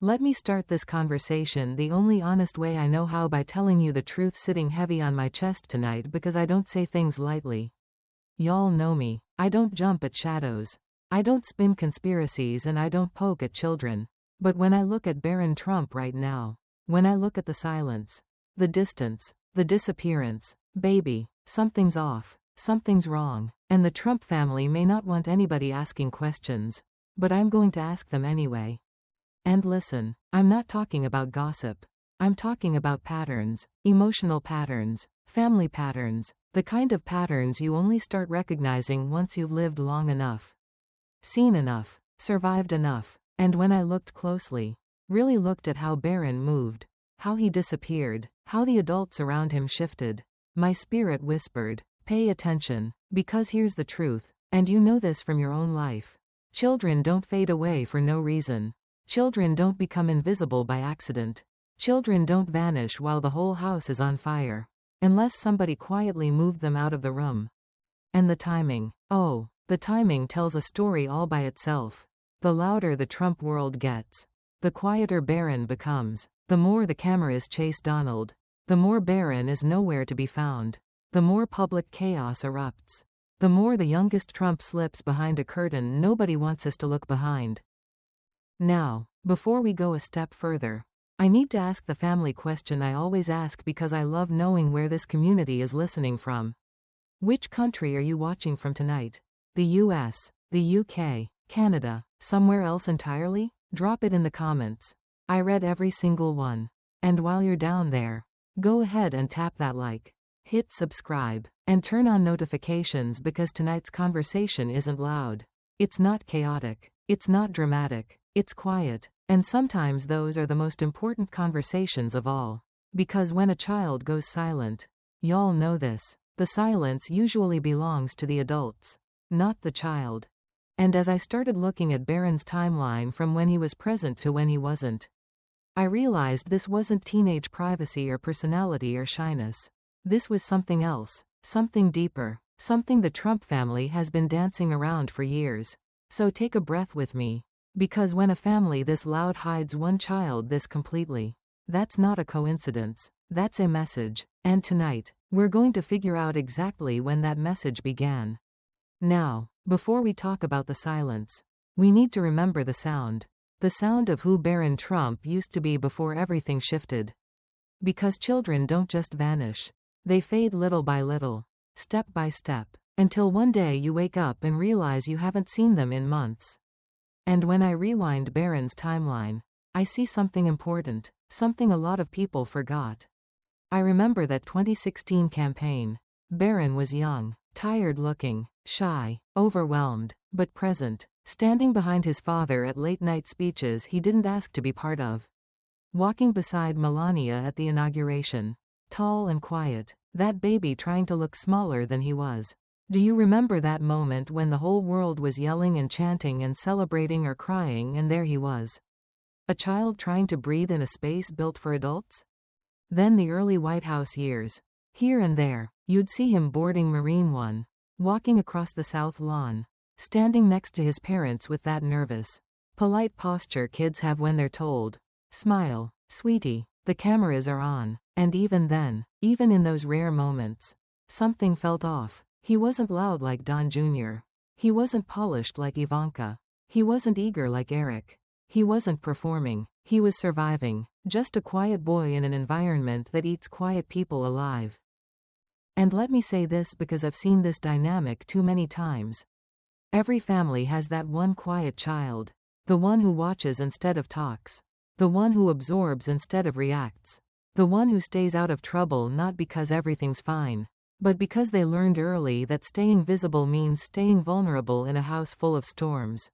Let me start this conversation the only honest way I know how, by telling you the truth sitting heavy on my chest tonight, because I don't say things lightly. Y'all know me. I don't jump at shadows. I don't spin conspiracies, and I don't poke at children. But when I look at Barron Trump right now, when I look at the silence, the distance, the disappearance, baby, something's off, something's wrong, and the Trump family may not want anybody asking questions, but I'm going to ask them anyway. And listen, I'm not talking about gossip. I'm talking about patterns, emotional patterns, family patterns, the kind of patterns you only start recognizing once you've lived long enough, seen enough, survived enough. And when I looked closely, really looked at how Barron moved, how he disappeared, how the adults around him shifted, my spirit whispered, pay attention, because here's the truth, and you know this from your own life. Children don't fade away for no reason. Children don't become invisible by accident. Children don't vanish while the whole house is on fire, unless somebody quietly moved them out of the room. And the timing, oh, the timing tells a story all by itself. The louder the Trump world gets, the quieter Barron becomes. The more the cameras chase Donald, the more Barron is nowhere to be found. The more public chaos erupts, the more the youngest Trump slips behind a curtain nobody wants us to look behind. Now, before we go a step further, I need to ask the family question I always ask, because I love knowing where this community is listening from. Which country are you watching from tonight? The US, the UK, Canada, somewhere else entirely? Drop it in the comments. I read every single one. And while you're down there, go ahead and tap that like, hit subscribe, and turn on notifications, because tonight's conversation isn't loud. It's not chaotic. It's not dramatic. It's quiet. And sometimes those are the most important conversations of all. Because when a child goes silent, y'all know this, the silence usually belongs to the adults, not the child. And as I started looking at Barron's timeline from when he was present to when he wasn't, I realized this wasn't teenage privacy or personality or shyness. This was something else, something deeper, something the Trump family has been dancing around for years. So take a breath with me. Because when a family this loud hides one child this completely, that's not a coincidence. That's a message. And tonight, we're going to figure out exactly when that message began. Now, before we talk about the silence, we need to remember the sound. The sound of who Barron Trump used to be before everything shifted. Because children don't just vanish. They fade little by little, step by step, until one day you wake up and realize you haven't seen them in months. And when I rewind Barron's timeline, I see something important, something a lot of people forgot. I remember that 2016 campaign. Barron was young, tired-looking, shy, overwhelmed, but present, standing behind his father at late-night speeches he didn't ask to be part of. Walking beside Melania at the inauguration, tall and quiet, that baby trying to look smaller than he was. Do you remember that moment when the whole world was yelling and chanting and celebrating or crying, and there he was? A child trying to breathe in a space built for adults? Then the early White House years. Here and there, you'd see him boarding Marine One, walking across the South Lawn, standing next to his parents with that nervous, polite posture kids have when they're told, "Smile, sweetie, the cameras are on." And even then, even in those rare moments, something felt off. He wasn't loud like Don Jr. He wasn't polished like Ivanka. He wasn't eager like Eric. He wasn't performing. He was surviving, just a quiet boy in an environment that eats quiet people alive. And let me say this because I've seen this dynamic too many times. Every family has that one quiet child, the one who watches instead of talks, the one who absorbs instead of reacts, the one who stays out of trouble not because everything's fine, but because they learned early that staying visible means staying vulnerable in a house full of storms.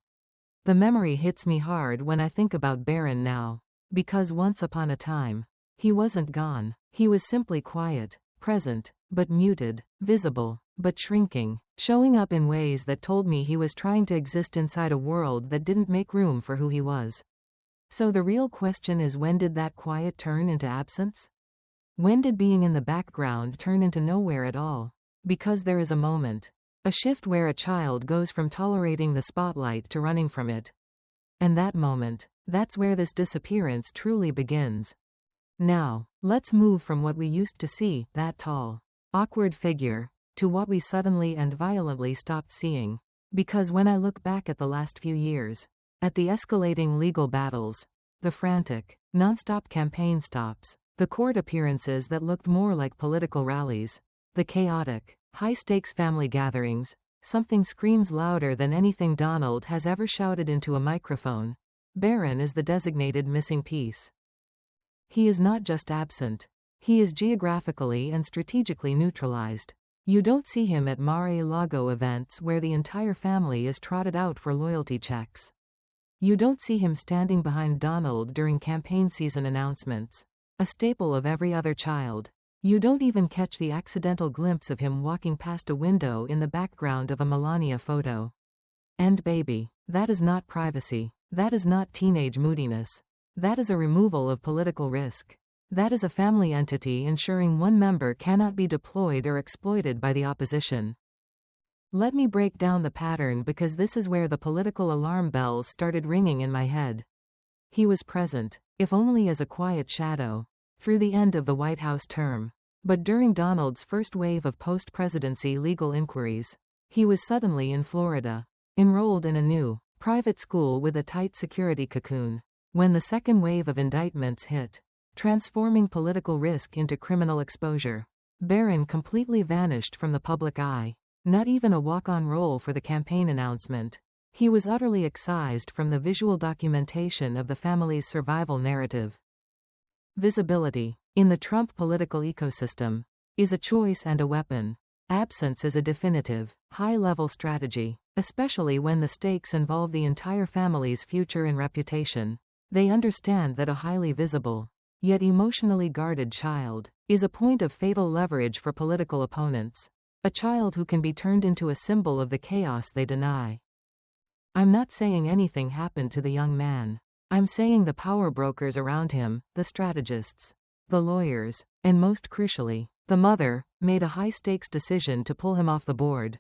The memory hits me hard when I think about Barron now, because once upon a time, he wasn't gone. He was simply quiet, present, but muted, visible, but shrinking, showing up in ways that told me he was trying to exist inside a world that didn't make room for who he was. So the real question is, when did that quiet turn into absence? When did being in the background turn into nowhere at all? Because there is a moment, a shift where a child goes from tolerating the spotlight to running from it. And that moment, That's where this disappearance truly begins. Now, let's move from what we used to see, that tall, awkward figure, to what we suddenly and violently stopped seeing. Because when I look back at the last few years, at the escalating legal battles, the frantic, non-stop campaign stops, the court appearances that looked more like political rallies, the chaotic, high-stakes family gatherings, something screams louder than anything Donald has ever shouted into a microphone. Barron is the designated missing piece. He is not just absent. He is geographically and strategically neutralized. You don't see him at Mar-a-Lago events where the entire family is trotted out for loyalty checks. You don't see him standing behind Donald during campaign season announcements, a staple of every other child. You don't even catch the accidental glimpse of him walking past a window in the background of a Melania photo. And baby, that is not privacy. That is not teenage moodiness. That is a removal of political risk. That is a family entity ensuring one member cannot be deployed or exploited by the opposition. Let me break down the pattern because this is where the political alarm bells started ringing in my head. He was present, if only as a quiet shadow, through the end of the White House term. But during Donald's first wave of post-presidency legal inquiries, he was suddenly in Florida, enrolled in a new, private school with a tight security cocoon. When the second wave of indictments hit, transforming political risk into criminal exposure, Barron completely vanished from the public eye. Not even a walk-on role for the campaign announcement. He was utterly excised from the visual documentation of the family's survival narrative. Visibility, in the Trump political ecosystem, is a choice and a weapon. Absence is a definitive, high-level strategy, especially when the stakes involve the entire family's future and reputation. They understand that a highly visible, yet emotionally guarded child, is a point of fatal leverage for political opponents. A child who can be turned into a symbol of the chaos they deny. I'm not saying anything happened to the young man. I'm saying the power brokers around him, the strategists, the lawyers, and most crucially, the mother, made a high-stakes decision to pull him off the board.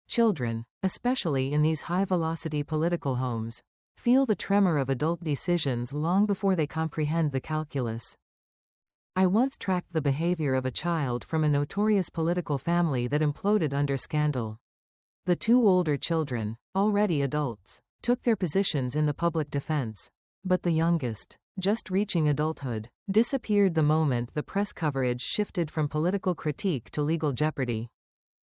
Children, especially in these high-velocity political homes, feel the tremor of adult decisions long before they comprehend the calculus. I once tracked the behavior of a child from a notorious political family that imploded under scandal. The two older children, already adults, took their positions in the public defense. But the youngest, just reaching adulthood, disappeared the moment the press coverage shifted from political critique to legal jeopardy.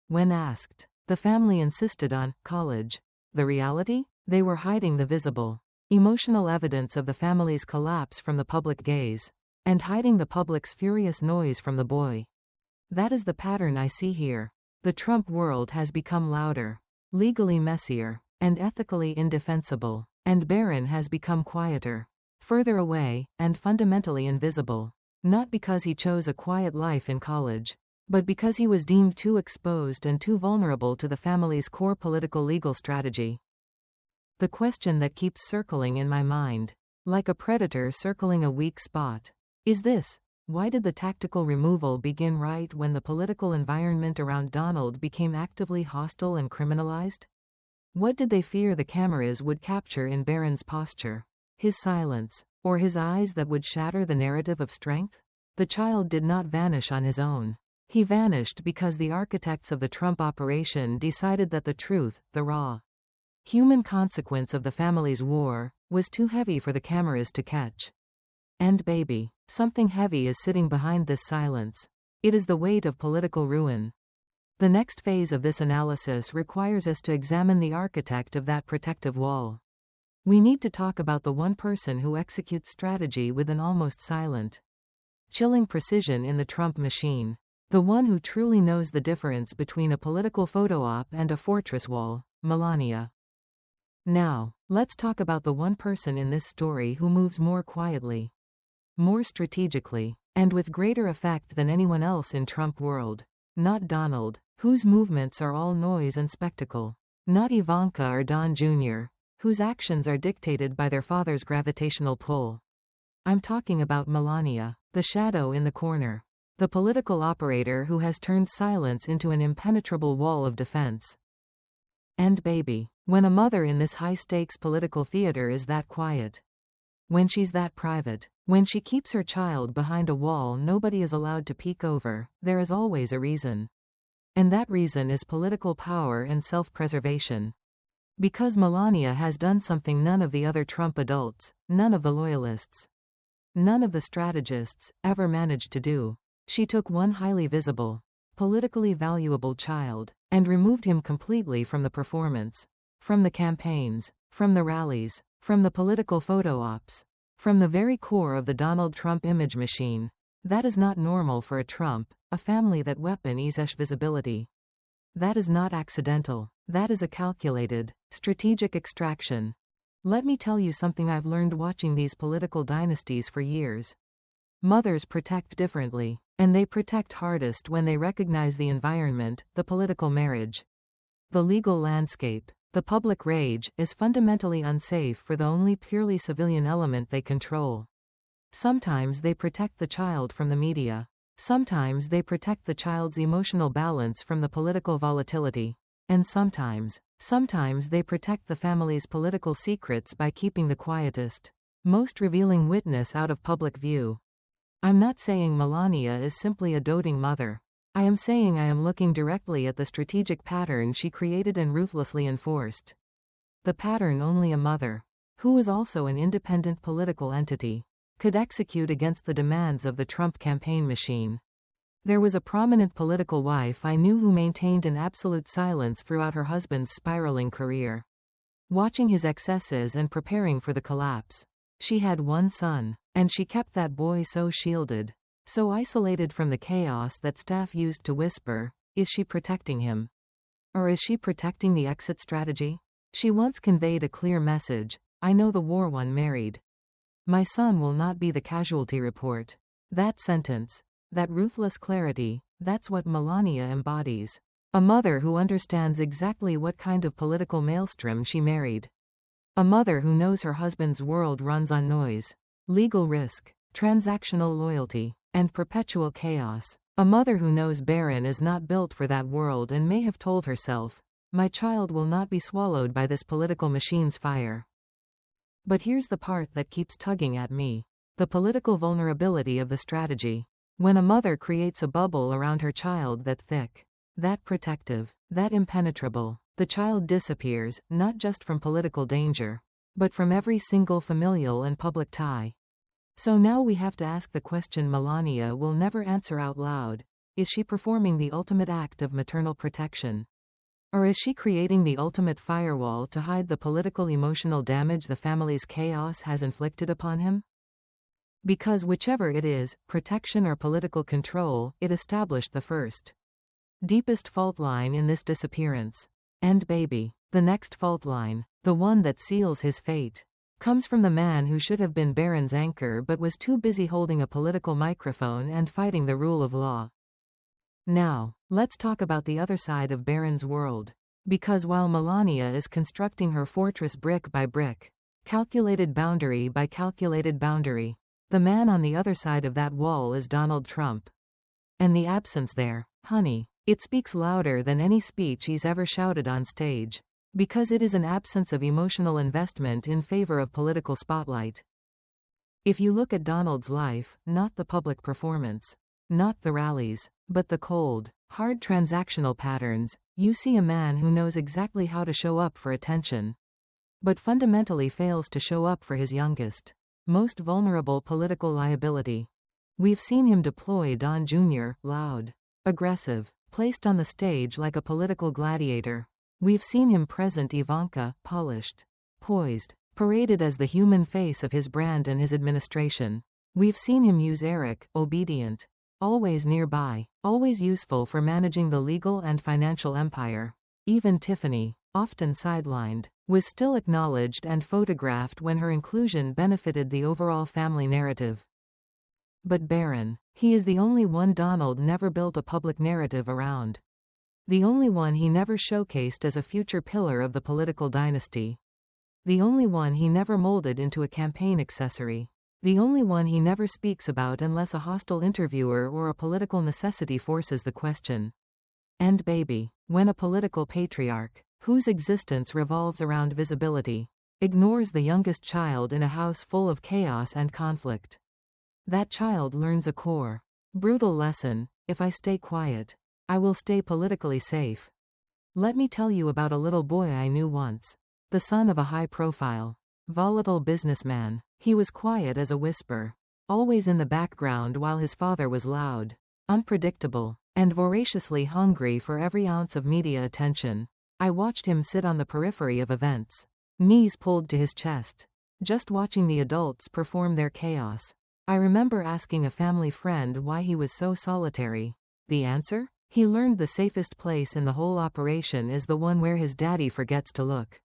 When asked, the family insisted on college. The reality? They were hiding the visible, emotional evidence of the family's collapse from the public gaze, and hiding the public's furious noise from the boy. That is the pattern I see here. The Trump world has become louder, legally messier, and ethically indefensible, and Barron has become quieter, further away, and fundamentally invisible. Not because he chose a quiet life in college, but because he was deemed too exposed and too vulnerable to the family's core political legal strategy. The question that keeps circling in my mind, like a predator circling a weak spot, is this: why did the tactical removal begin right when the political environment around Donald became actively hostile and criminalized? What did they fear the cameras would capture in Barron's posture? His silence, or his eyes that would shatter the narrative of strength? The child did not vanish on his own. He vanished because the architects of the Trump operation decided that the truth, the raw, human consequence of the family's war, was too heavy for the cameras to catch. And baby, something heavy is sitting behind this silence. It is the weight of political ruin. The next phase of this analysis requires us to examine the architect of that protective wall. We need to talk about the one person who executes strategy with an almost silent, chilling precision in the Trump machine. The one who truly knows the difference between a political photo op and a fortress wall, Melania. Now, let's talk about the one person in this story who moves more quietly, more strategically, and with greater effect than anyone else in Trump world. Not Donald, whose movements are all noise and spectacle. Not Ivanka or Don Jr., whose actions are dictated by their father's gravitational pull. I'm talking about Melania, the shadow in the corner. The political operator who has turned silence into an impenetrable wall of defense. And baby, when a mother in this high-stakes political theater is that quiet, When she's that private. When she keeps her child behind a wall nobody is allowed to peek over, there is always a reason. And that reason is political power and self-preservation. Because Melania has done something none of the other Trump adults, none of the loyalists, none of the strategists, ever managed to do. She took one highly visible, politically valuable child, and removed him completely from the performance, from the campaigns, from the rallies, from the political photo ops, from the very core of the Donald Trump image machine. That is not normal for a Trump, a family that weapons visibility. That is not accidental. That is a calculated, strategic extraction. Let me tell you something I've learned watching these political dynasties for years. Mothers protect differently, and they protect hardest when they recognize the environment, the political marriage, the legal landscape. The public rage is fundamentally unsafe for the only purely civilian element they control. Sometimes they protect the child from the media. Sometimes they protect the child's emotional balance from the political volatility. And sometimes they protect the family's political secrets by keeping the quietest, most revealing witness out of public view. I'm not saying Melania is simply a doting mother. I am saying I am looking directly at the strategic pattern she created and ruthlessly enforced. The pattern only a mother, who is also an independent political entity, could execute against the demands of the Trump campaign machine. There was a prominent political wife I knew who maintained an absolute silence throughout her husband's spiraling career, watching his excesses and preparing for the collapse. She had one son, and she kept that boy so shielded, so isolated from the chaos that staff used to whisper, "Is she protecting him? Or is she protecting the exit strategy?" She once conveyed a clear message: "I know the war one married. My son will not be the casualty report." That sentence, that ruthless clarity, that's what Melania embodies. A mother who understands exactly what kind of political maelstrom she married. A mother who knows her husband's world runs on noise, legal risk, transactional loyalty, and perpetual chaos. A mother who knows Barron is not built for that world and may have told herself, "My child will not be swallowed by this political machine's fire." But here's the part that keeps tugging at me. The political vulnerability of the strategy. When a mother creates a bubble around her child that thick, that protective, that impenetrable, the child disappears, not just from political danger, but from every single familial and public tie. So now we have to ask the question Melania will never answer out loud: is she performing the ultimate act of maternal protection? Or is she creating the ultimate firewall to hide the political emotional damage the family's chaos has inflicted upon him? Because whichever it is, protection or political control, it established the first, deepest fault line in this disappearance. And baby, the next fault line, the one that seals his fate, comes from the man who should have been Barron's anchor but was too busy holding a political microphone and fighting the rule of law. Now, let's talk about the other side of Barron's world. Because while Melania is constructing her fortress brick by brick, calculated boundary by calculated boundary, the man on the other side of that wall is Donald Trump. And the absence there, honey, it speaks louder than any speech he's ever shouted on stage. Because it is an absence of emotional investment in favor of political spotlight. If you look at Donald's life, not the public performance, not the rallies, but the cold, hard transactional patterns, you see a man who knows exactly how to show up for attention, but fundamentally fails to show up for his youngest, most vulnerable political liability. We've seen him deploy Don Jr., loud, aggressive, placed on the stage like a political gladiator. We've seen him present Ivanka, polished, poised, paraded as the human face of his brand and his administration. We've seen him use Eric, obedient, always nearby, always useful for managing the legal and financial empire. Even Tiffany, often sidelined, was still acknowledged and photographed when her inclusion benefited the overall family narrative. But Barron, he is the only one Donald never built a public narrative around. The only one he never showcased as a future pillar of the political dynasty. The only one he never molded into a campaign accessory. The only one he never speaks about unless a hostile interviewer or a political necessity forces the question. And baby, when a political patriarch, whose existence revolves around visibility, Ignores the youngest child in a house full of chaos and conflict. That child learns a core, brutal lesson: if I stay quiet, I will stay politically safe. Let me tell you about a little boy I knew once. The son of a high-profile, volatile businessman. He was quiet as a whisper, always in the background while his father was loud, unpredictable, and voraciously hungry for every ounce of media attention. I watched him sit on the periphery of events, knees pulled to his chest, just watching the adults perform their chaos. I remember asking a family friend why he was so solitary. The answer? He learned the safest place in the whole operation is the one where his daddy forgets to look.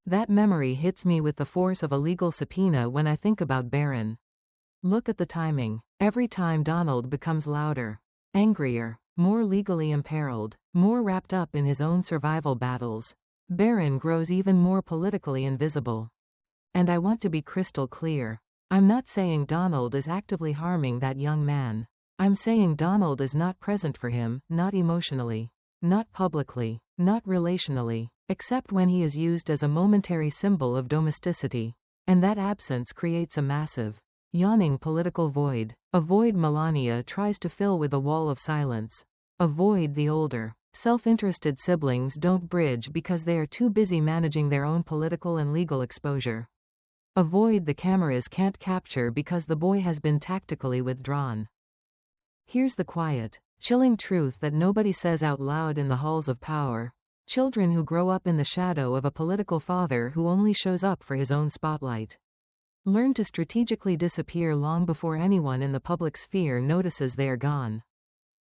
That memory hits me with the force of a legal subpoena when I think about Barron. Look at the timing. Every time Donald becomes louder, angrier, more legally imperiled, more wrapped up in his own survival battles, Barron grows even more politically invisible. And I want to be crystal clear. I'm not saying Donald is actively harming that young man. I'm saying Donald is not present for him, not emotionally, not publicly, not relationally, except when he is used as a momentary symbol of domesticity. And that absence creates a massive, yawning political void. A void Melania tries to fill with a wall of silence. A void the older, self-interested siblings don't bridge because they are too busy managing their own political and legal exposure. A void the cameras can't capture because the boy has been tactically withdrawn. Here's the quiet, chilling truth that nobody says out loud in the halls of power. Children who grow up in the shadow of a political father who only shows up for his own spotlight learn to strategically disappear long before anyone in the public sphere notices they are gone.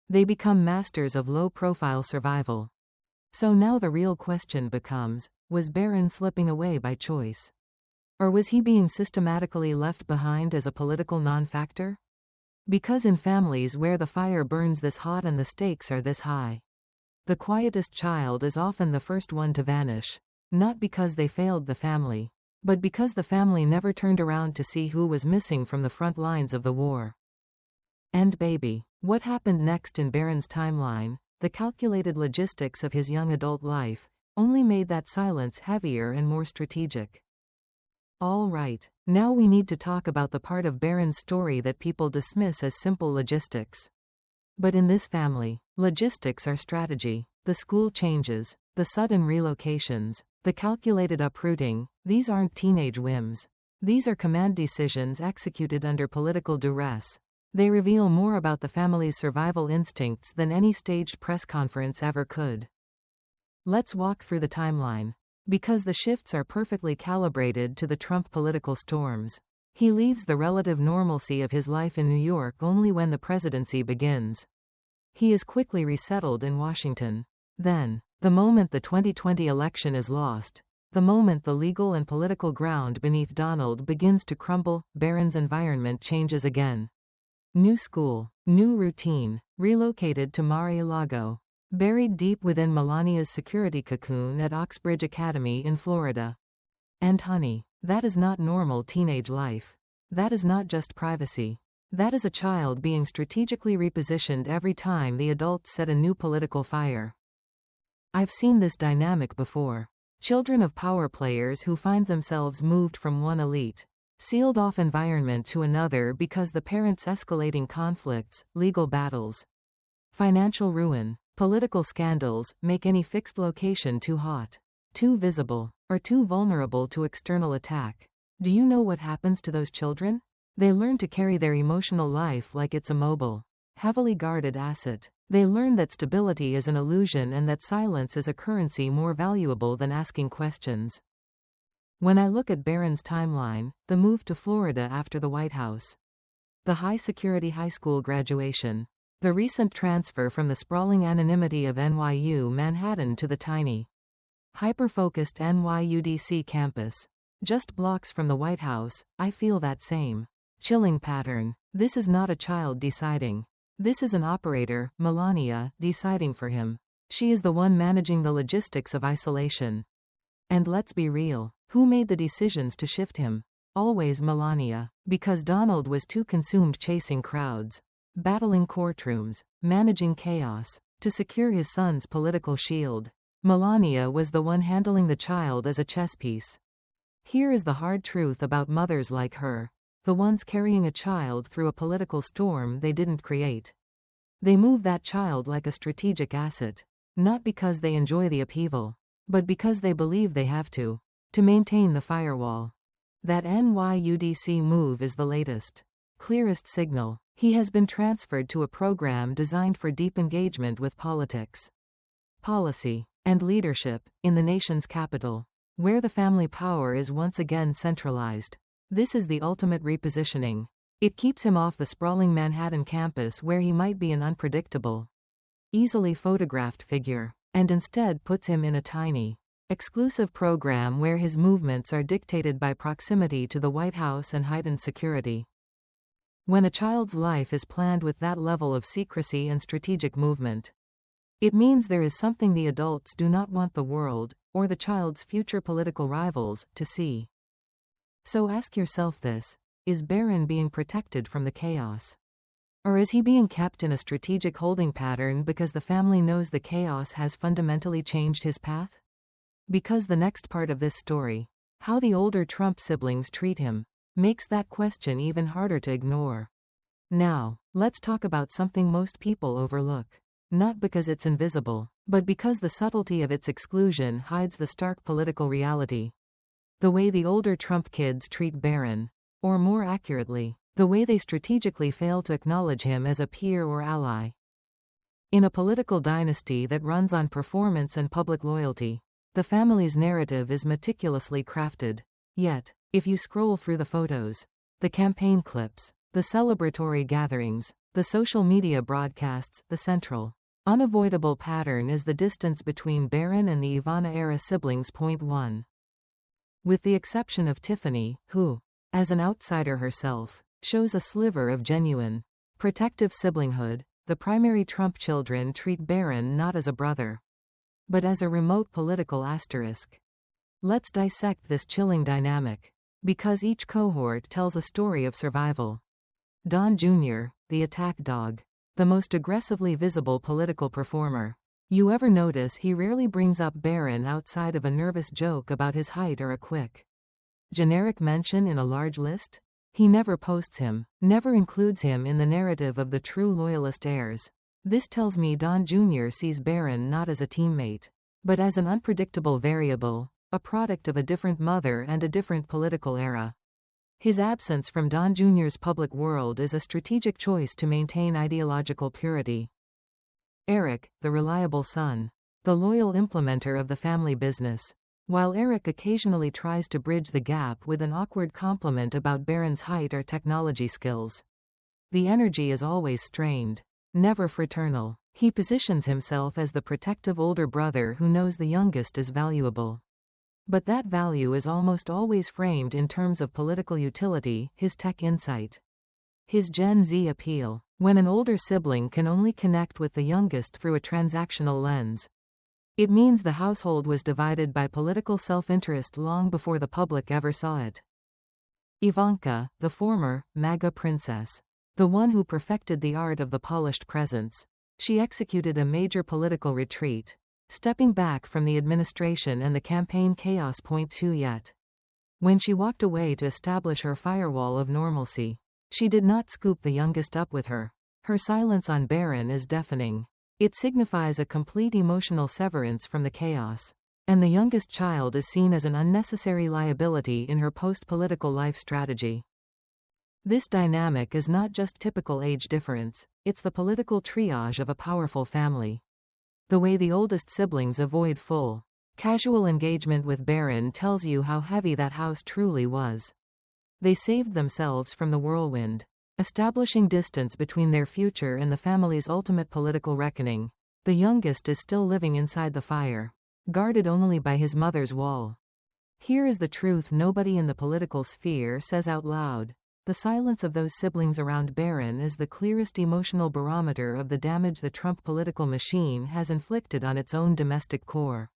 They become masters of low-profile survival. So now the real question becomes, was Barron slipping away by choice? Or was he being systematically left behind as a political non-factor? Because in families where the fire burns this hot and the stakes are this high, the quietest child is often the first one to vanish. Not because they failed the family, but because the family never turned around to see who was missing from the front lines of the war. And baby, what happened next in Barron's timeline, the calculated logistics of his young adult life, only made that silence heavier and more strategic. All right, now we need to talk about the part of Barron's story that people dismiss as simple logistics. But in this family, logistics are strategy. The school changes, the sudden relocations, the calculated uprooting, these aren't teenage whims. These are command decisions executed under political duress. They reveal more about the family's survival instincts than any staged press conference ever could. Let's walk through the timeline. Because the shifts are perfectly calibrated to the Trump political storms. He leaves the relative normalcy of his life in New York only when the presidency begins. He is quickly resettled in Washington. Then, the moment the 2020 election is lost, the moment the legal and political ground beneath Donald begins to crumble, Barron's environment changes again. New school, new routine, relocated to Mar-a-Lago. Buried deep within Melania's security cocoon at Oxbridge Academy in Florida. And honey, that is not normal teenage life. That is not just privacy. That is a child being strategically repositioned every time the adults set a new political fire. I've seen this dynamic before. Children of power players who find themselves moved from one elite, sealed-off environment to another because the parents' escalating conflicts, legal battles, financial ruin, political scandals, make any fixed location too hot, too visible, or too vulnerable to external attack. Do you know what happens to those children? They learn to carry their emotional life like it's a mobile, heavily guarded asset. They learn that stability is an illusion and that silence is a currency more valuable than asking questions. When I look at Barron's timeline, the move to Florida after the White House, the high-security high school graduation, the recent transfer from the sprawling anonymity of NYU Manhattan to the tiny, hyper-focused NYUDC campus, just blocks from the White House, I feel that same chilling pattern. This is not a child deciding. This is an operator, Melania, deciding for him. She is the one managing the logistics of isolation. And let's be real, who made the decisions to shift him? Always Melania. Because Donald was too consumed chasing crowds, battling courtrooms, managing chaos, to secure his son's political shield. Melania was the one handling the child as a chess piece. Here is the hard truth about mothers like her. The ones carrying a child through a political storm they didn't create. They move that child like a strategic asset. Not because they enjoy the upheaval, but because they believe they have to maintain the firewall. That NYUDC move is the latest, clearest signal. He has been transferred to a program designed for deep engagement with politics, policy, and leadership, in the nation's capital, where the family power is once again centralized. This is the ultimate repositioning. It keeps him off the sprawling Manhattan campus where he might be an unpredictable, easily photographed figure, and instead puts him in a tiny, exclusive program where his movements are dictated by proximity to the White House and heightened security. When a child's life is planned with that level of secrecy and strategic movement, it means there is something the adults do not want the world, or the child's future political rivals, to see. So ask yourself this: is Barron being protected from the chaos? Or is he being kept in a strategic holding pattern because the family knows the chaos has fundamentally changed his path? Because the next part of this story, how the older Trump siblings treat him, makes that question even harder to ignore. Now, let's talk about something most people overlook. Not because it's invisible, but because the subtlety of its exclusion hides the stark political reality. The way the older Trump kids treat Barron, or more accurately, the way they strategically fail to acknowledge him as a peer or ally. In a political dynasty that runs on performance and public loyalty, the family's narrative is meticulously crafted. Yet, if you scroll through the photos, the campaign clips, the celebratory gatherings, the social media broadcasts, the central, unavoidable pattern is the distance between Barron and the Ivana-era siblings. Point 1. With the exception of Tiffany, who, as an outsider herself, shows a sliver of genuine, protective siblinghood, the primary Trump children treat Barron not as a brother, but as a remote political asterisk. Let's dissect this chilling dynamic, because each cohort tells a story of survival. Don Jr., the attack dog, the most aggressively visible political performer. You ever notice he rarely brings up Barron outside of a nervous joke about his height or a quick, generic mention in a large list? He never posts him, never includes him in the narrative of the true loyalist heirs. This tells me Don Jr. sees Barron not as a teammate, but as an unpredictable variable, a product of a different mother and a different political era. His absence from Don Jr.'s public world is a strategic choice to maintain ideological purity. Eric, the reliable son, the loyal implementer of the family business. While Eric occasionally tries to bridge the gap with an awkward compliment about Barron's height or technology skills, the energy is always strained, never fraternal. He positions himself as the protective older brother who knows the youngest is valuable. But that value is almost always framed in terms of political utility, his tech insight, his Gen Z appeal. When an older sibling can only connect with the youngest through a transactional lens, it means the household was divided by political self-interest long before the public ever saw it. Ivanka, the former MAGA princess, the one who perfected the art of the polished presence, she executed a major political retreat, stepping back from the administration and the campaign chaos. Point 2. Yet, when she walked away to establish her firewall of normalcy, she did not scoop the youngest up with her. Her silence on Barron is deafening. It signifies a complete emotional severance from the chaos, and the youngest child is seen as an unnecessary liability in her post-political life strategy. This dynamic is not just typical age difference, it's the political triage of a powerful family. The way the oldest siblings avoid full, casual engagement with Barron tells you how heavy that house truly was. They saved themselves from the whirlwind, establishing distance between their future and the family's ultimate political reckoning. The youngest is still living inside the fire, guarded only by his mother's wall. Here is the truth nobody in the political sphere says out loud. The silence of those siblings around Barron is the clearest emotional barometer of the damage the Trump political machine has inflicted on its own domestic core.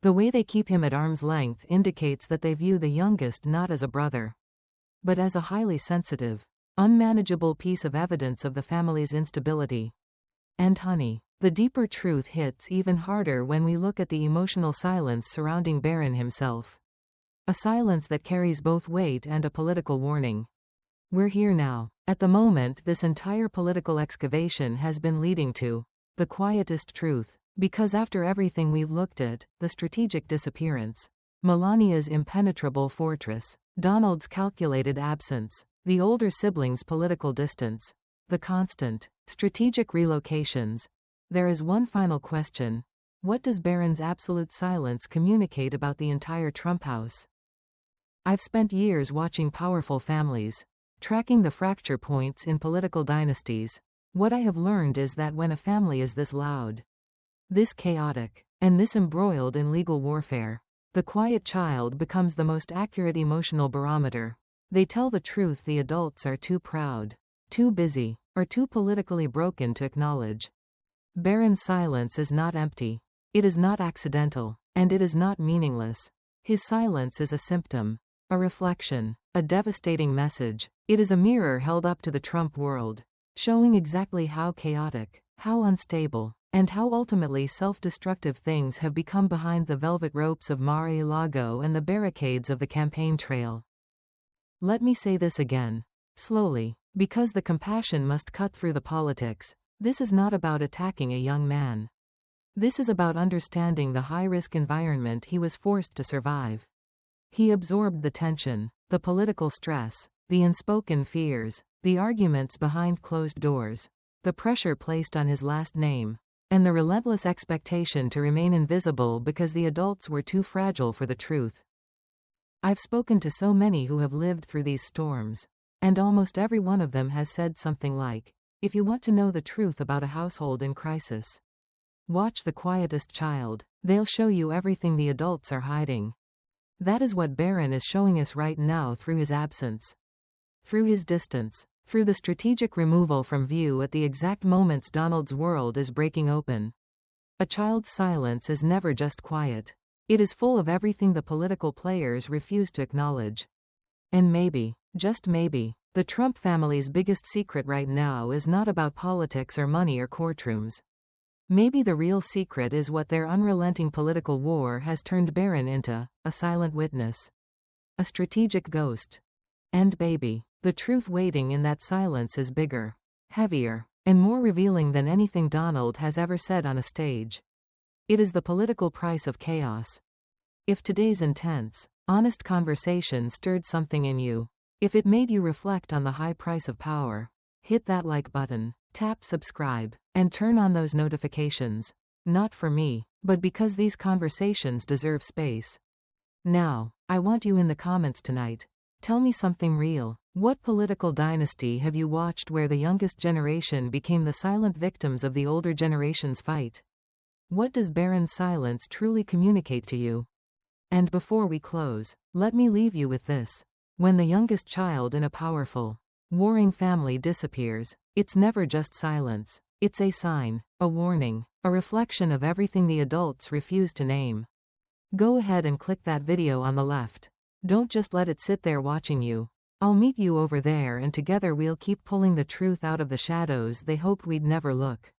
The way they keep him at arm's length indicates that they view the youngest not as a brother, but as a highly sensitive, unmanageable piece of evidence of the family's instability. And honey, the deeper truth hits even harder when we look at the emotional silence surrounding Barron himself. A silence that carries both weight and a political warning. We're here now. At the moment this entire political excavation has been leading to the quietest truth. Because after everything we've looked at, the strategic disappearance, Melania's impenetrable fortress, Donald's calculated absence, the older siblings' political distance, the constant, strategic relocations, there is one final question. What does Barron's absolute silence communicate about the entire Trump house? I've spent years watching powerful families, tracking the fracture points in political dynasties. What I have learned is that when a family is this loud, this chaotic, and this embroiled in legal warfare, the quiet child becomes the most accurate emotional barometer. They tell the truth the adults are too proud, too busy, or too politically broken to acknowledge. Barron's silence is not empty. It is not accidental, and it is not meaningless. His silence is a symptom, a reflection, a devastating message. It is a mirror held up to the Trump world, showing exactly how chaotic, how unstable, and how ultimately self-destructive things have become behind the velvet ropes of Mar-a-Lago and the barricades of the campaign trail. Let me say this again, slowly, because the compassion must cut through the politics. This is not about attacking a young man. This is about understanding the high-risk environment he was forced to survive. He absorbed the tension, the political stress, the unspoken fears, the arguments behind closed doors, the pressure placed on his last name, and the relentless expectation to remain invisible because the adults were too fragile for the truth. I've spoken to so many who have lived through these storms, and almost every one of them has said something like, if you want to know the truth about a household in crisis, watch The Quietest Child. They'll show you everything the adults are hiding. That is what Barron is showing us right now through his absence, through his distance, through the strategic removal from view at the exact moments Donald's world is breaking open. A child's silence is never just quiet. It is full of everything the political players refuse to acknowledge. And maybe, just maybe, the Trump family's biggest secret right now is not about politics or money or courtrooms. Maybe the real secret is what their unrelenting political war has turned Barron into, a silent witness, a strategic ghost. And baby, the truth waiting in that silence is bigger, heavier, and more revealing than anything Donald has ever said on a stage. It is the political price of chaos. If today's intense, honest conversation stirred something in you, if it made you reflect on the high price of power, hit that like button, tap subscribe, and turn on those notifications. Not for me, but because these conversations deserve space. Now, I want you in the comments tonight. Tell me something real. What political dynasty have you watched where the youngest generation became the silent victims of the older generation's fight? What does Barron's silence truly communicate to you? And before we close, let me leave you with this. When the youngest child in a powerful, warring family disappears, it's never just silence. It's a sign, a warning, a reflection of everything the adults refuse to name. Go ahead and click that video on the left. Don't just let it sit there watching you. I'll meet you over there and together we'll keep pulling the truth out of the shadows they hoped we'd never look.